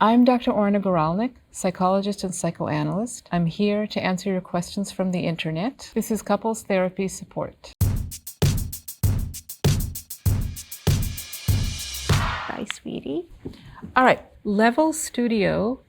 I'm Dr. Orna Guralnik, psychologist and psychoanalyst. I'm here to answer your questions from the internet. This is Couples Therapy Support. Bye, sweetie. All right, Level Studio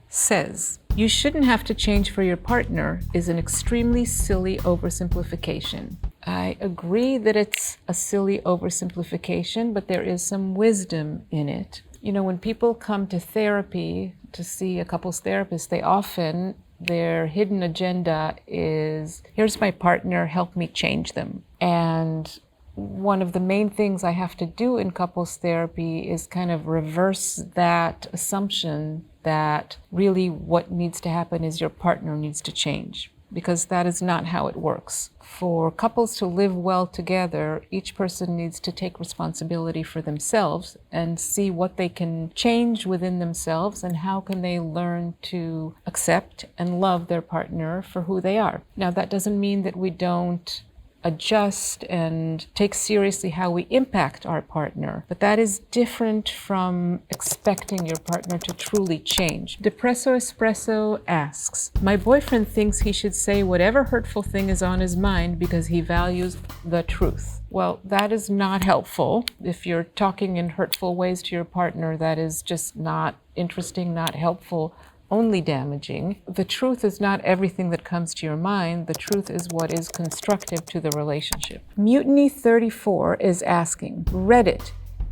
says, you shouldn't have to change for your partner is an extremely silly oversimplification. I agree that it's a silly oversimplification, but there is some wisdom in it. You know, when people come to therapy to see a couples therapist, their hidden agenda is, here's my partner, help me change them. And one of the main things I have to do in couples therapy is kind of reverse that assumption that really what needs to happen is your partner needs to change, because that is not how it works. For couples to live well together, each person needs to take responsibility for themselves and see what they can change within themselves and how can they learn to accept and love their partner for who they are. Now, that doesn't mean that we don't adjust and take seriously how we impact our partner, but that is different from expecting your partner to truly change. Depresso Espresso asks, my boyfriend thinks he should say whatever hurtful thing is on his mind because he values the truth. Well, that is not helpful. If you're talking in hurtful ways to your partner, that is just not interesting, not helpful, only damaging. The truth is not everything that comes to your mind. The truth is what is constructive to the relationship. Mutiny 34 is asking, Reddit,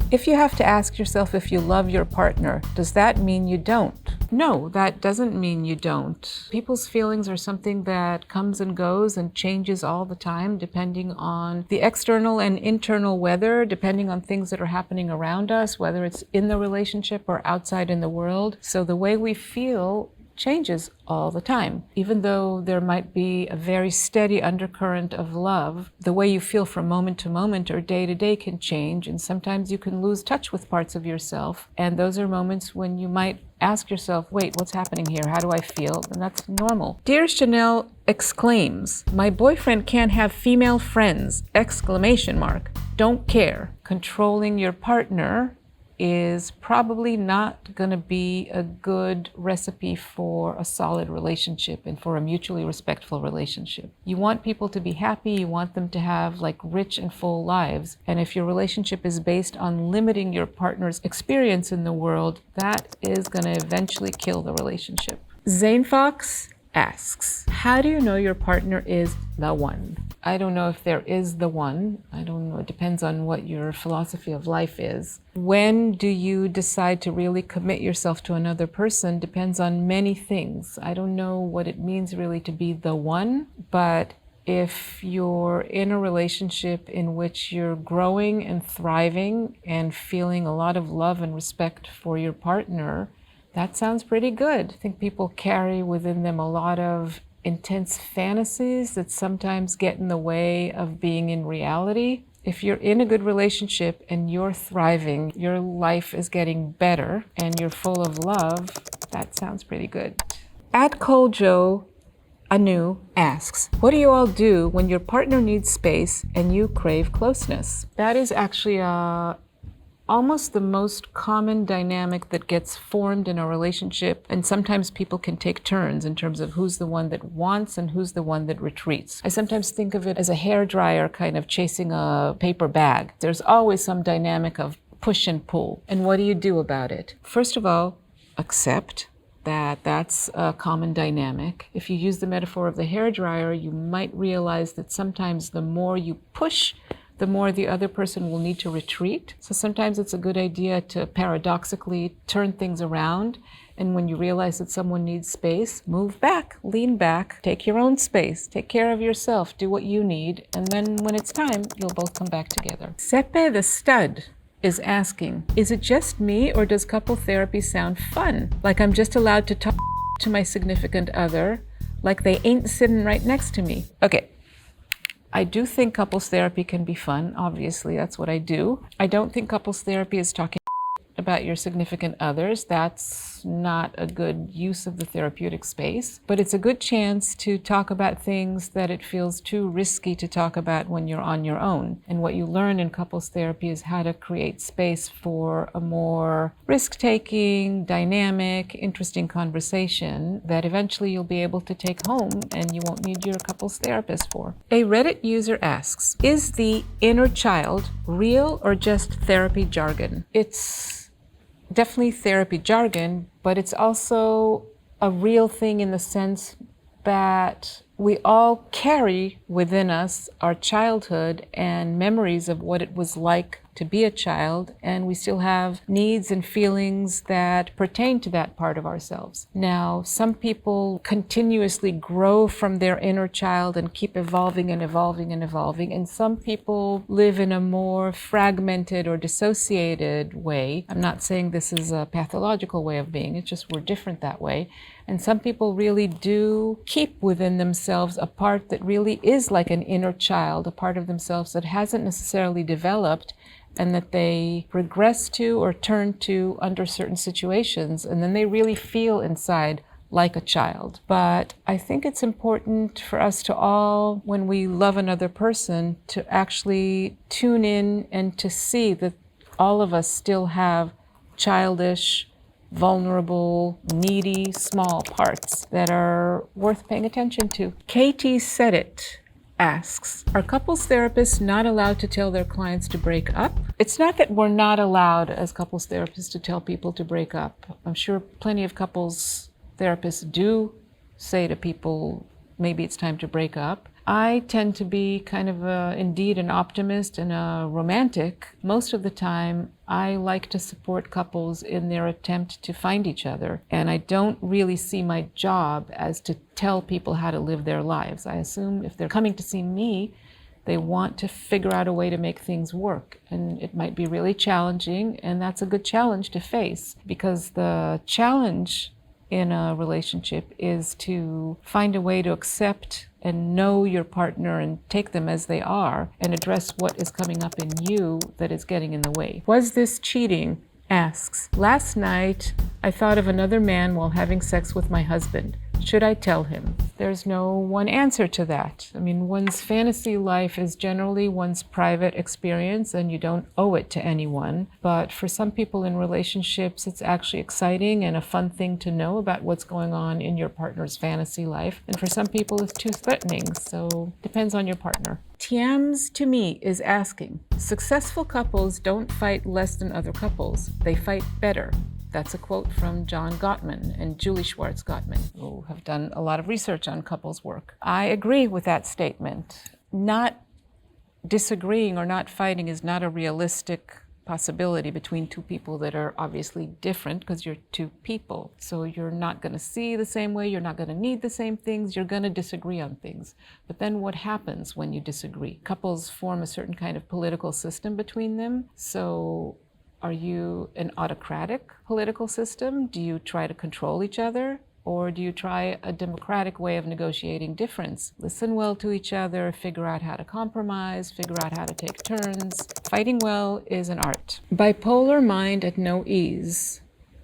if you have to ask yourself if you love your partner, does that mean you don't? No, that doesn't mean you don't. People's feelings are something that comes and goes and changes all the time, depending on the external and internal weather, depending on things that are happening around us, whether it's in the relationship or outside in the world. So the way we feel changes all the time. Even though there might be a very steady undercurrent of love, the way you feel from moment to moment or day to day can change, and sometimes you can lose touch with parts of yourself. And those are moments when you might ask yourself, wait, what's happening here? How do I feel? And that's normal. Dear Chanel exclaims, my boyfriend can't have female friends! Exclamation mark. Don't care. Controlling your partner is probably not going to be a good recipe for a solid relationship and for a mutually respectful relationship. You want people to be happy, you want them to have like rich and full lives. And if your relationship is based on limiting your partner's experience in the world, that is going to eventually kill the relationship. Zane Fox asks, how do you know your partner is the one? I don't know if there is the one. I don't know. It depends on what your philosophy of life is. When do you decide to really commit yourself to another person depends on many things. I don't know what it means really to be the one, but if you're in a relationship in which you're growing and thriving and feeling a lot of love and respect for your partner, that sounds pretty good. I think people carry within them a lot of intense fantasies that sometimes get in the way of being in reality. If you're in a good relationship and you're thriving, your life is getting better, and you're full of love, that sounds pretty good. At Koljo Anu asks, what do you all do when your partner needs space and you crave closeness? That is actually almost the most common dynamic that gets formed in a relationship, and sometimes people can take turns in terms of who's the one that wants and who's the one that retreats. I sometimes think of it as a hairdryer kind of chasing a paper bag. There's always some dynamic of push and pull. And what do you do about it? First of all, accept that that's a common dynamic. If you use the metaphor of the hairdryer, you might realize that sometimes the more you push, the more the other person will need to retreat. So sometimes it's a good idea to paradoxically turn things around. And when you realize that someone needs space, move back, lean back, take your own space, take care of yourself, do what you need. And then when it's time, you'll both come back together. Sepe the Stud is asking, is it just me or does couple therapy sound fun? Like I'm just allowed to talk to my significant other, like they ain't sitting right next to me. Okay. I do think couples therapy can be fun. Obviously, that's what I do. I don't think couples therapy is talking. about your significant others. That's not a good use of the therapeutic space, but it's a good chance to talk about things that it feels too risky to talk about when you're on your own. And what you learn in couples therapy is how to create space for a more risk-taking, dynamic, interesting conversation that eventually you'll be able to take home and you won't need your couples therapist for. A Reddit user asks, is the inner child real or just therapy jargon? It's definitely therapy jargon, but it's also a real thing in the sense that we all carry within us our childhood and memories of what it was like to be a child, and we still have needs and feelings that pertain to that part of ourselves. Now, some people continuously grow from their inner child and keep evolving and evolving and evolving, and some people live in a more fragmented or dissociated way. I'm not saying this is a pathological way of being, it's just we're different that way. And some people really do keep within themselves a part that really is like an inner child, a part of themselves that hasn't necessarily developed and that they regress to or turn to under certain situations, and then they really feel inside like a child. But I think it's important for us to all, when we love another person, to actually tune in and to see that all of us still have childish, vulnerable, needy, small parts that are worth paying attention to. Katie Said It asks, are couples therapists not allowed to tell their clients to break up? It's not that we're not allowed as couples therapists to tell people to break up. I'm sure plenty of couples therapists do say to people, maybe it's time to break up. I tend to be kind of indeed an optimist and a romantic. Most of the time, I like to support couples in their attempt to find each other. And I don't really see my job as to tell people how to live their lives. I assume if they're coming to see me, they want to figure out a way to make things work. And it might be really challenging, and that's a good challenge to face, because the challenge in a relationship is to find a way to accept and know your partner and take them as they are and address what is coming up in you that is getting in the way. Was this cheating? Asks, last night I thought of another man while having sex with my husband. Should I tell him? There's no one answer to that. I mean, one's fantasy life is generally one's private experience and you don't owe it to anyone. But for some people in relationships, it's actually exciting and a fun thing to know about what's going on in your partner's fantasy life. And for some people, it's too threatening. So depends on your partner. Tiams to me is asking, successful couples don't fight less than other couples. They fight better. That's a quote from John Gottman and Julie Schwartz Gottman, who have done a lot of research on couples work. I agree with that statement. Not disagreeing or not fighting is not a realistic possibility between two people that are obviously different, because you're two people. So you're not going to see the same way, you're not going to need the same things, you're going to disagree on things. But then what happens when you disagree? Couples form a certain kind of political system between them. So are you an autocratic political system? Do you try to control each other? Or do you try a democratic way of negotiating difference? Listen well to each other, figure out how to compromise, figure out how to take turns. Fighting well is an art. Bipolar Mind at No Ease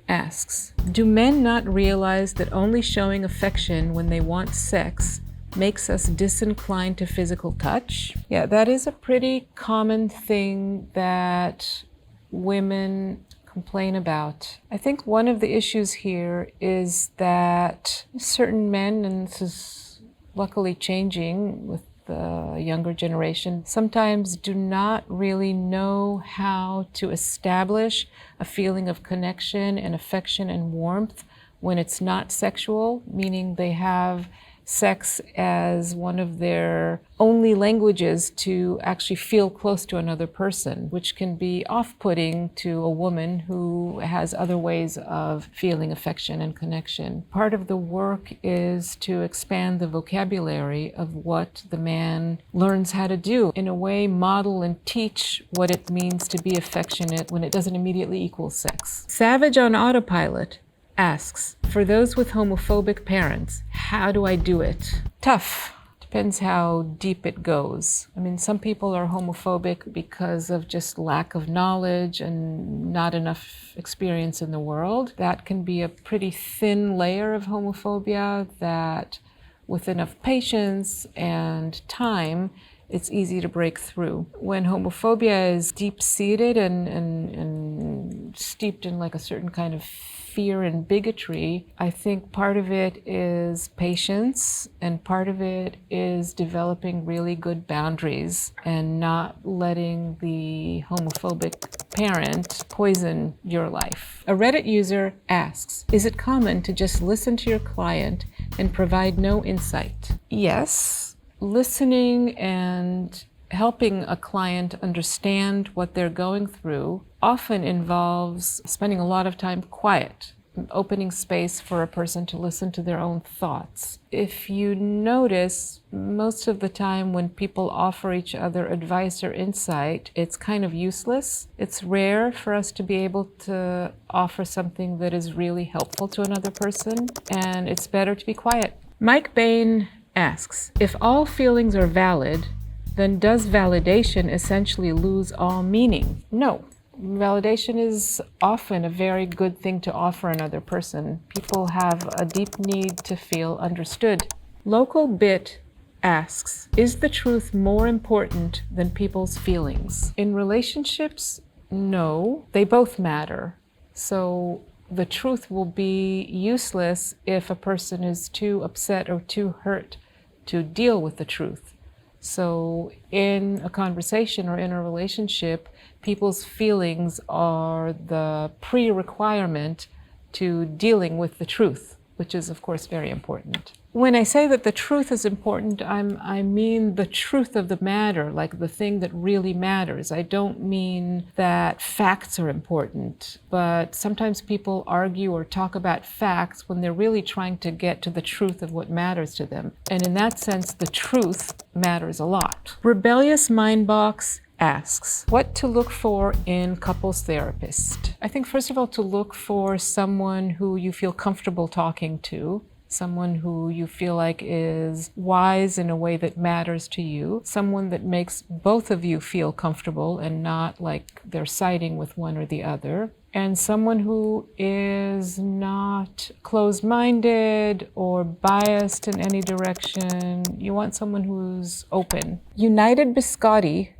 asks, do men not realize that only showing affection when they want sex makes us disinclined to physical touch? Yeah, that is a pretty common thing that women complain about. I think one of the issues here is that certain men, and this is luckily changing with the younger generation, sometimes do not really know how to establish a feeling of connection and affection and warmth when it's not sexual, meaning they have sex as one of their only languages to actually feel close to another person, which can be off-putting to a woman who has other ways of feeling affection and connection. Part of the work is to expand the vocabulary of what the man learns how to do. In a way, model and teach what it means to be affectionate when it doesn't immediately equal sex. Savage on Autopilot asks, for those with homophobic parents, how do I do it? Tough. Depends how deep it goes. I mean, some people are homophobic because of just lack of knowledge and not enough experience in the world. That can be a pretty thin layer of homophobia that, with enough patience and time, it's easy to break through. When homophobia is deep-seated and steeped in like a certain kind of fear and bigotry, I think part of it is patience and part of it is developing really good boundaries and not letting the homophobic parent poison your life. A Reddit user asks, is it common to just listen to your client and provide no insight? Yes, listening and helping a client understand what they're going through often involves spending a lot of time quiet, opening space for a person to listen to their own thoughts. If you notice, most of the time when people offer each other advice or insight, it's kind of useless. It's rare for us to be able to offer something that is really helpful to another person, and it's better to be quiet. Mike Bain asks, if all feelings are valid, then does validation essentially lose all meaning? No. Validation is often a very good thing to offer another person. People have a deep need to feel understood. Local Bit asks, is the truth more important than people's feelings? In relationships, no. They both matter. So the truth will be useless if a person is too upset or too hurt to deal with the truth. So in a conversation or in a relationship, people's feelings are the pre-requirement to dealing with the truth, which is, of course, very important. When I say that the truth is important, I mean the truth of the matter, like the thing that really matters. I don't mean that facts are important, but sometimes people argue or talk about facts when they're really trying to get to the truth of what matters to them. And in that sense, the truth matters a lot. Rebellious Mindbox asks, what to look for in couples therapist? I think, first of all, to look for someone who you feel comfortable talking to, someone who you feel like is wise in a way that matters to you, someone that makes both of you feel comfortable and not like they're siding with one or the other, and someone who is not closed-minded or biased in any direction. You want someone who's open. United Biscotti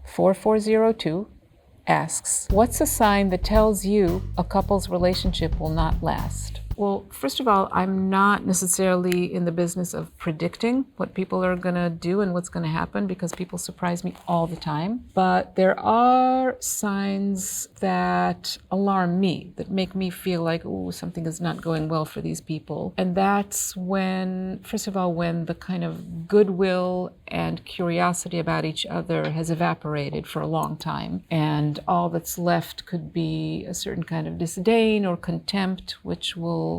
4402 asks, what's a sign that tells you a couple's relationship will not last? Well, first of all, I'm not necessarily in the business of predicting what people are going to do and what's going to happen, because people surprise me all the time. But there are signs that alarm me, that make me feel like, oh, something is not going well for these people. And that's when, first of all, when the kind of goodwill and curiosity about each other has evaporated for a long time. And all that's left could be a certain kind of disdain or contempt, which will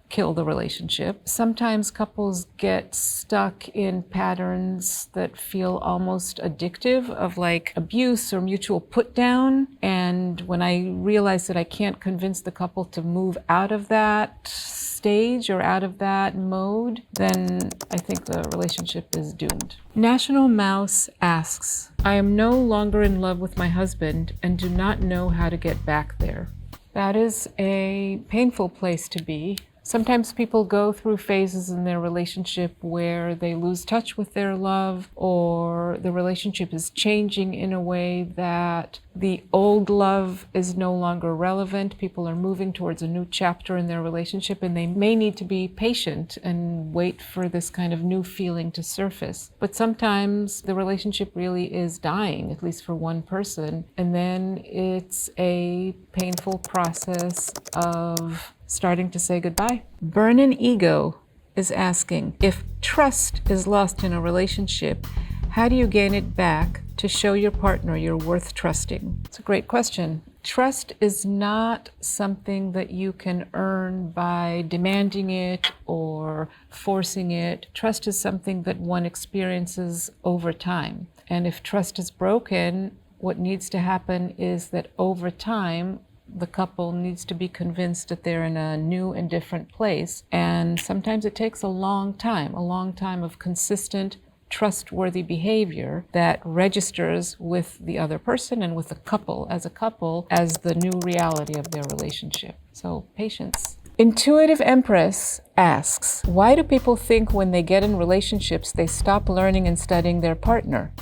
kill the relationship. Sometimes couples get stuck in patterns that feel almost addictive, of like abuse or mutual put down. And when I realize that I can't convince the couple to move out of that stage or out of that mode, then I think the relationship is doomed. National Mouse asks, I am no longer in love with my husband and do not know how to get back there. That is a painful place to be. Sometimes people go through phases in their relationship where they lose touch with their love, or the relationship is changing in a way that the old love is no longer relevant. People are moving towards a new chapter in their relationship, and they may need to be patient and wait for this kind of new feeling to surface. But sometimes the relationship really is dying, at least for one person, and then it's a painful process of starting to say goodbye. Burnin' Ego is asking, if trust is lost in a relationship, how do you gain it back to show your partner you're worth trusting? It's a great question. Trust is not something that you can earn by demanding it or forcing it. Trust is something that one experiences over time. And if trust is broken, what needs to happen is that over time, the couple needs to be convinced that they're in a new and different place. And sometimes it takes a long time of consistent, trustworthy behavior that registers with the other person and with the couple as the new reality of their relationship. So patience. Intuitive Empress asks, why do people think when they get in relationships they stop learning and studying their partner?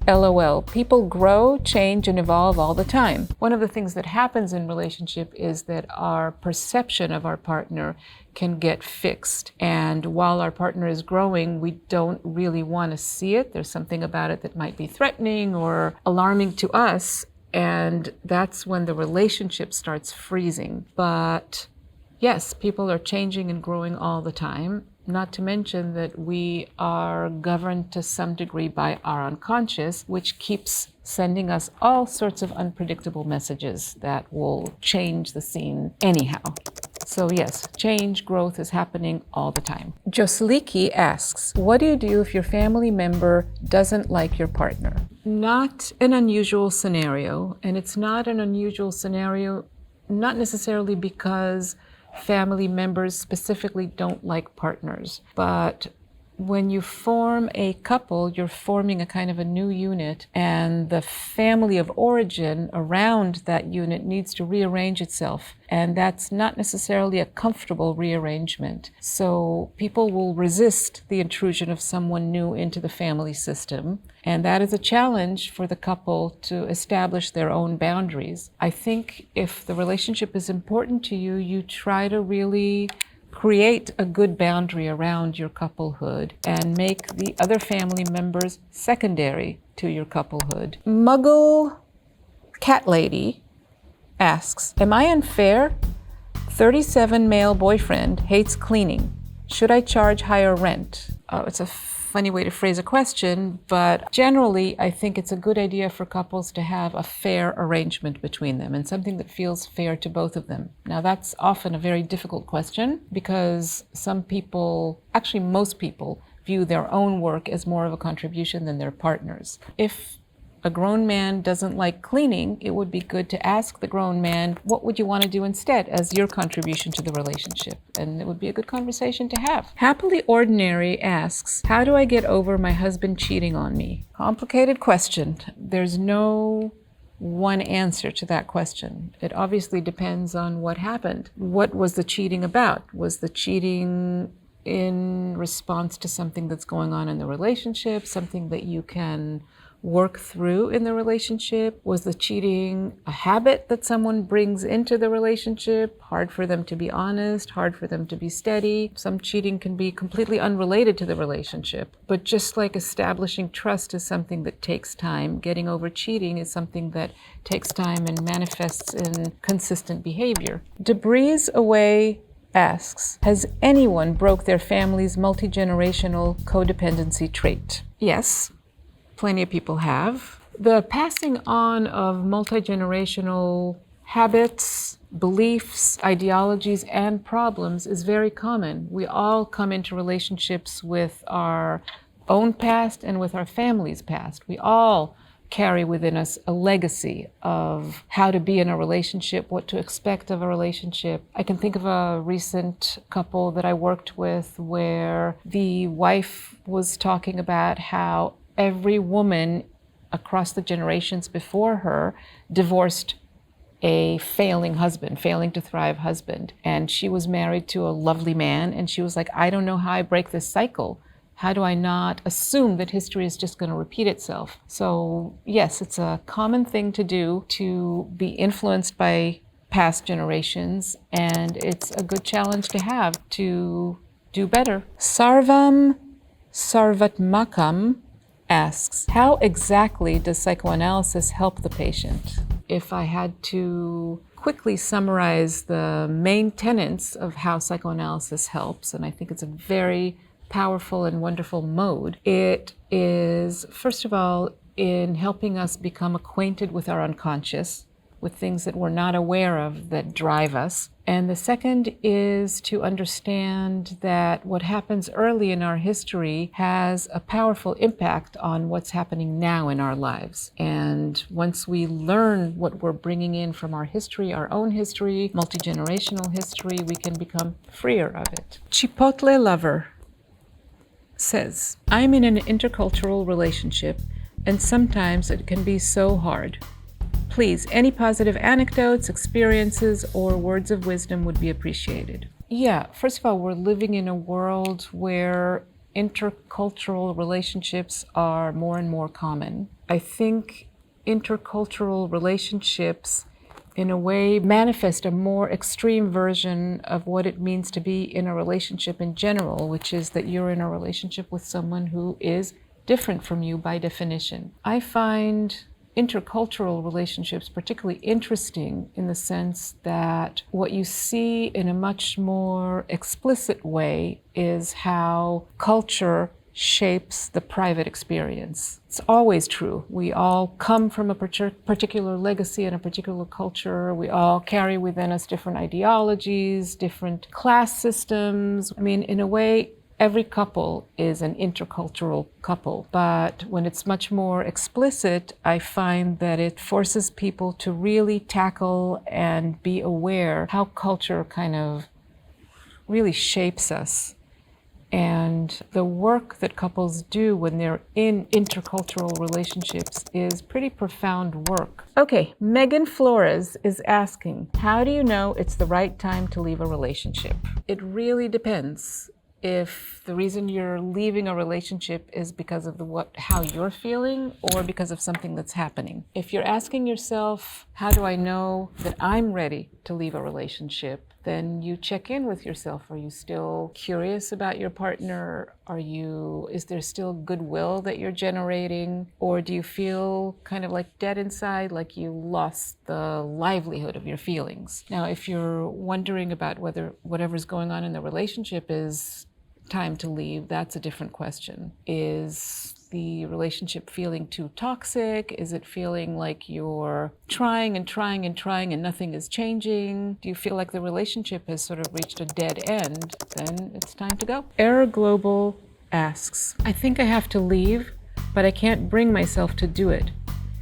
LOL, people grow, change, and evolve all the time. One of the things that happens in relationship is that our perception of our partner can get fixed. And while our partner is growing, we don't really want to see it. There's something about it that might be threatening or alarming to us. And that's when the relationship starts freezing. But yes, people are changing and growing all the time. Not to mention that we are governed to some degree by our unconscious, which keeps sending us all sorts of unpredictable messages that will change the scene anyhow. So yes, change, growth is happening all the time. Josliki asks, what do you do if your family member doesn't like your partner? Not an unusual scenario, and it's not an unusual scenario, not necessarily because family members specifically don't like partners, but when you form a couple, you're forming a kind of a new unit, and the family of origin around that unit needs to rearrange itself. And that's not necessarily a comfortable rearrangement. So people will resist the intrusion of someone new into the family system. And that is a challenge for the couple to establish their own boundaries. I think if the relationship is important to you, you try to really create a good boundary around your couplehood and make the other family members secondary to your couplehood. Muggle Cat Lady asks, am I unfair? 37 male boyfriend hates cleaning. Should I charge higher rent? It's a funny way to phrase a question, but generally I think it's a good idea for couples to have a fair arrangement between them and something that feels fair to both of them. Now that's often a very difficult question because some people, actually most people, view their own work as more of a contribution than their partner's. If a grown man doesn't like cleaning, it would be good to ask the grown man, what would you want to do instead as your contribution to the relationship? And it would be a good conversation to have. Happily Ordinary asks, how do I get over my husband cheating on me? Complicated question. There's no one answer to that question. It obviously depends on what happened. What was the cheating about? Was the cheating in response to something that's going on in the relationship, something that you can work through in the relationship? Was the cheating a habit that someone brings into the relationship? Hard for them to be honest, hard for them to be steady. Some cheating can be completely unrelated to the relationship. But just like establishing trust is something that takes time, getting over cheating is something that takes time and manifests in consistent behavior. Debris Away asks, has anyone broke their family's multi-generational codependency trait? Yes. Plenty of people have. The passing on of multi-generational habits, beliefs, ideologies, and problems is very common. We all come into relationships with our own past and with our family's past. We all carry within us a legacy of how to be in a relationship, what to expect of a relationship. I can think of a recent couple that I worked with where the wife was talking about how every woman across the generations before her divorced a failing husband, failing to thrive husband. And she was married to a lovely man. And she was like, I don't know how I break this cycle. How do I not assume that history is just going to repeat itself? So yes, it's a common thing to do, to be influenced by past generations. And it's a good challenge to have to do better. Sarvam Sarvatmakam asks, how exactly does psychoanalysis help the patient? If I had to quickly summarize the main tenets of how psychoanalysis helps, and I think it's a very powerful and wonderful mode, it is, first of all, in helping us become acquainted with our unconscious, with things that we're not aware of that drive us. And the second is to understand that what happens early in our history has a powerful impact on what's happening now in our lives. And once we learn what we're bringing in from our history, our own history, multi-generational history, we can become freer of it. Chipotle Lover says, I'm in an intercultural relationship, and sometimes it can be so hard. Please, any positive anecdotes, experiences, or words of wisdom would be appreciated. Yeah, first of all, we're living in a world where intercultural relationships are more and more common. I think intercultural relationships, in a way, manifest a more extreme version of what it means to be in a relationship in general, which is that you're in a relationship with someone who is different from you by definition. I find intercultural relationships particularly interesting in the sense that what you see in a much more explicit way is how culture shapes the private experience. It's always true. We all come from a particular legacy and a particular culture. We all carry within us different ideologies, different class systems. I mean, in a way, every couple is an intercultural couple, but when it's much more explicit, I find that it forces people to really tackle and be aware how culture kind of really shapes us. And the work that couples do when they're in intercultural relationships is pretty profound work. Okay, Megan Flores is asking, how do you know it's the right time to leave a relationship? It really depends. If the reason you're leaving a relationship is because of how you're feeling or because of something that's happening. If you're asking yourself, how do I know that I'm ready to leave a relationship? Then you check in with yourself. Are you still curious about your partner? Is there still goodwill that you're generating? Or do you feel kind of like dead inside, like you lost the livelihood of your feelings? Now, if you're wondering about whether whatever's going on in the relationship is time to leave, that's a different question. Is the relationship feeling too toxic? Is it feeling like you're trying and trying and trying and nothing is changing? Do you feel like the relationship has sort of reached a dead end? Then it's time to go. Error Global asks, I think I have to leave, but I can't bring myself to do it.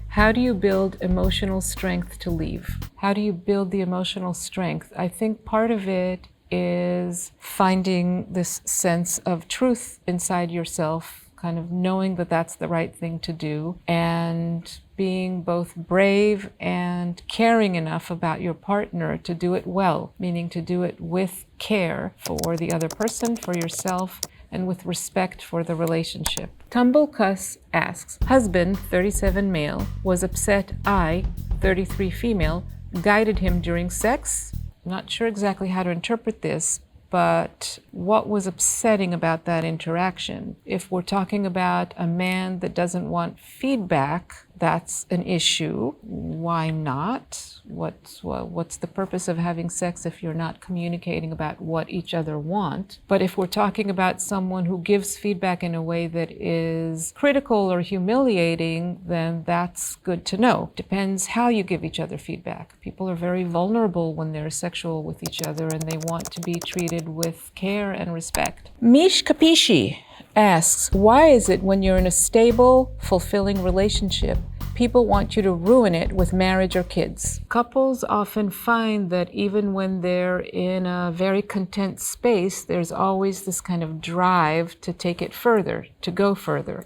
How do you build emotional strength to leave? How do you build the emotional strength? I think part of it is finding this sense of truth inside yourself, kind of knowing that that's the right thing to do, and being both brave and caring enough about your partner to do it well, meaning to do it with care for the other person, for yourself, and with respect for the relationship. Tumblecuss asks, husband, 37 male, was upset I, 33 female, guided him during sex. Not sure exactly how to interpret this, but what was upsetting about that interaction? If we're talking about a man that doesn't want feedback, that's an issue. Why not? What's the purpose of having sex if you're not communicating about what each other want? But if we're talking about someone who gives feedback in a way that is critical or humiliating, then that's good to know. Depends how you give each other feedback. People are very vulnerable when they're sexual with each other, and they want to be treated with care and respect. Mish Capisci asks, why is it when you're in a stable, fulfilling relationship, people want you to ruin it with marriage or kids? Couples often find that even when they're in a very content space, there's always this kind of drive to take it further, to go further.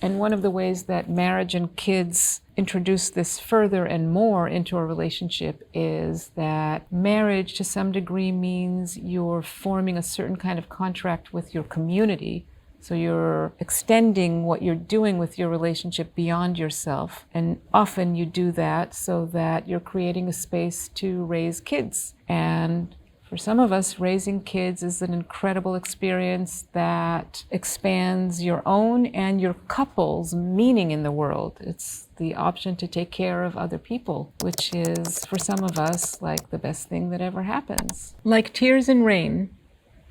And one of the ways that marriage and kids introduce this further and more into a relationship is that marriage to some degree means you're forming a certain kind of contract with your community. So you're extending what you're doing with your relationship beyond yourself. And often you do that so that you're creating a space to raise kids. And for some of us, raising kids is an incredible experience that expands your own and your couple's meaning in the world. It's the option to take care of other people, which is, for some of us, like the best thing that ever happens. Like Tears in Rain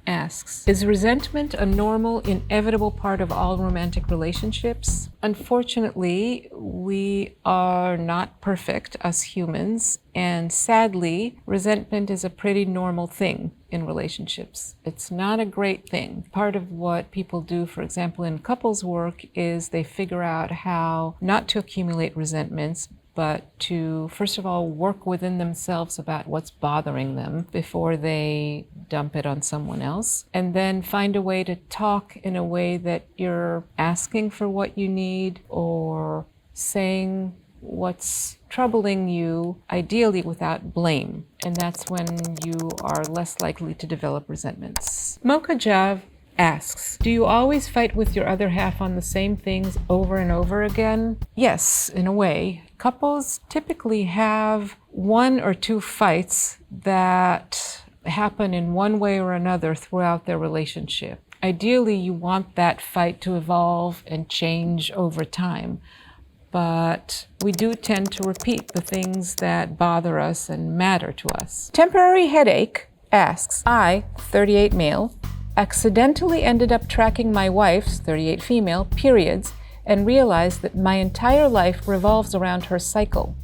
asks, is resentment a normal, inevitable part of all romantic relationships? Unfortunately, we are not perfect as humans, and sadly, resentment is a pretty normal thing in relationships. It's not a great thing. Part of what people do, for example, in couples work, is they figure out how not to accumulate resentments, but to, first of all, work within themselves about what's bothering them before they dump it on someone else. And then find a way to talk in a way that you're asking for what you need or saying what's troubling you, ideally without blame. And that's when you are less likely to develop resentments. Mocha Jav asks, do you always fight with your other half on the same things over and over again? Yes, in a way. Couples typically have one or two fights that happen in one way or another throughout their relationship. Ideally, you want that fight to evolve and change over time. But we do tend to repeat the things that bother us and matter to us. Temporary Headache asks, I, 38 male, accidentally ended up tracking my wife's, 38 female, periods and realized that my entire life revolves around her cycle.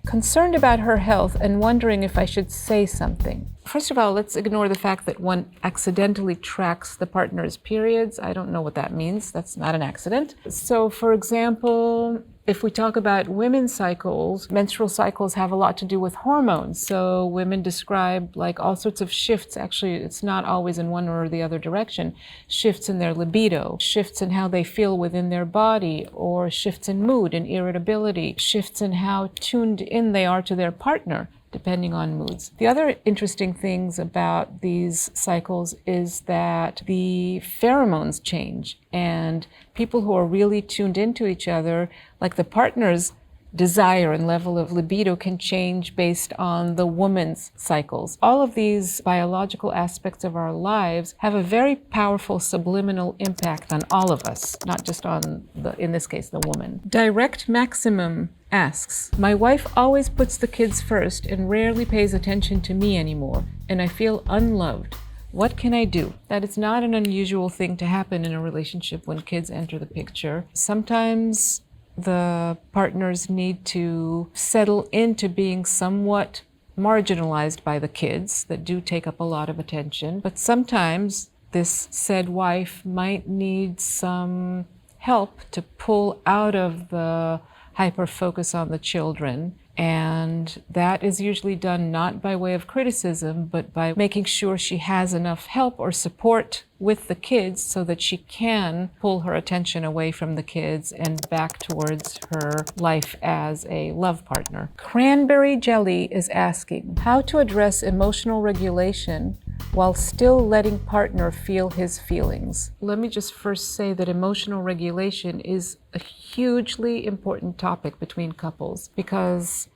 Concerned about her health and wondering if I should say something. First of all, let's ignore the fact that one accidentally tracks the partner's periods. I don't know what that means. That's not an accident. So, for example, if we talk about women's cycles, menstrual cycles have a lot to do with hormones. So women describe like all sorts of shifts. Actually, it's not always in one or the other direction. Shifts in their libido, shifts in how they feel within their body, or shifts in mood and irritability, shifts in how tuned in they are to their partner, depending on moods. The other interesting things about these cycles is that the pheromones change, and people who are really tuned into each other, like the partner's desire and level of libido, can change based on the woman's cycles. All of these biological aspects of our lives have a very powerful subliminal impact on all of us, not just on in this case, the woman. Direct Maximum asks, my wife always puts the kids first and rarely pays attention to me anymore, and I feel unloved. What can I do? That is not an unusual thing to happen in a relationship when kids enter the picture. Sometimes the partners need to settle into being somewhat marginalized by the kids that do take up a lot of attention. But sometimes this said wife might need some help to pull out of the hyper focus on the children. And that is usually done not by way of criticism, but by making sure she has enough help or support with the kids so that she can pull her attention away from the kids and back towards her life as a love partner. Cranberry Jelly is asking how to address emotional regulation while still letting partner feel his feelings. Let me just first say that emotional regulation is a hugely important topic between couples, because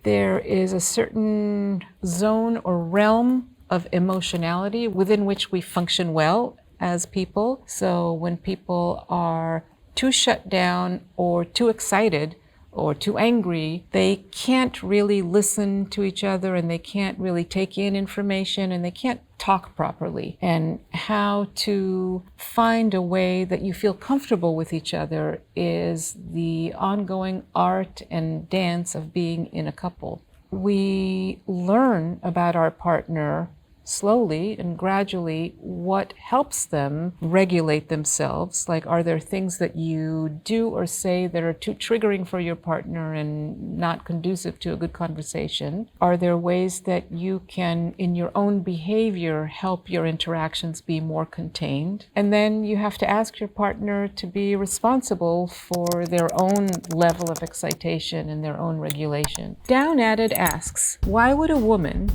there is a certain zone or realm of emotionality within which we function well as people. So when people are too shut down or too excited or too angry, they can't really listen to each other, and they can't really take in information, and they can't talk properly. And how to find a way that you feel comfortable with each other is the ongoing art and dance of being in a couple. We learn about our partner slowly and gradually what helps them regulate themselves. Like, are there things that you do or say that are too triggering for your partner and not conducive to a good conversation? Are there ways that you can, in your own behavior, help your interactions be more contained? And then you have to ask your partner to be responsible for their own level of excitation and their own regulation. Down Added asks, why would a woman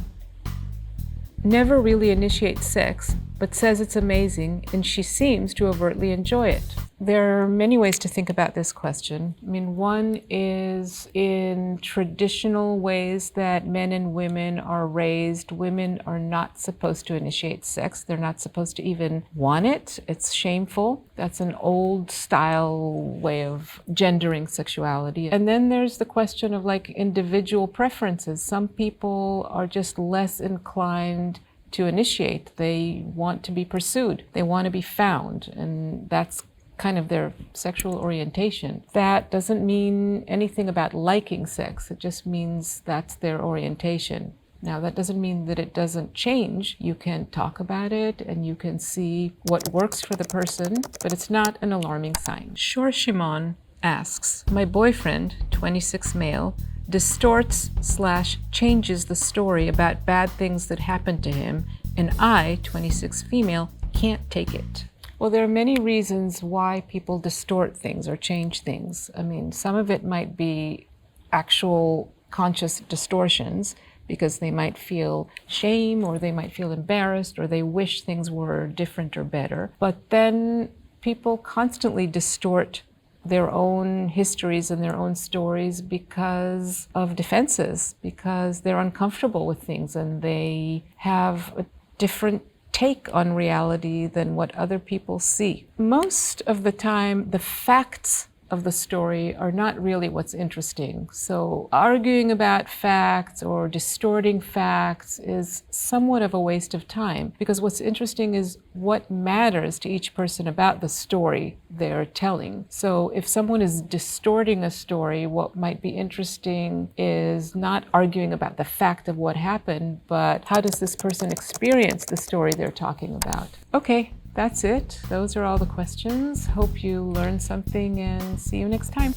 never really initiate sex, but says it's amazing, and she seems to overtly enjoy it? There are many ways to think about this question. I mean, one is in traditional ways that men and women are raised. Women are not supposed to initiate sex. They're not supposed to even want it. It's shameful. That's an old style way of gendering sexuality. And then there's the question of like individual preferences. Some people are just less inclined to initiate. They want to be pursued. They want to be found. And that's kind of their sexual orientation. That doesn't mean anything about liking sex. It just means that's their orientation. Now, that doesn't mean that it doesn't change. You can talk about it and you can see what works for the person, but it's not an alarming sign. Sure Shimon asks, my boyfriend, 26 male, distorts/changes the story about bad things that happened to him, and I, 26 female, can't take it. Well, there are many reasons why people distort things or change things. I mean, some of it might be actual conscious distortions because they might feel shame or they might feel embarrassed or they wish things were different or better. But then people constantly distort their own histories and their own stories because of defenses, because they're uncomfortable with things and they have a different take on reality than what other people see. Most of the time, the facts of the story are not really what's interesting. So arguing about facts or distorting facts is somewhat of a waste of time, because what's interesting is what matters to each person about the story they're telling. So if someone is distorting a story, what might be interesting is not arguing about the fact of what happened, but how does this person experience the story they're talking about? Okay. That's it. Those are all the questions. Hope you learned something and see you next time.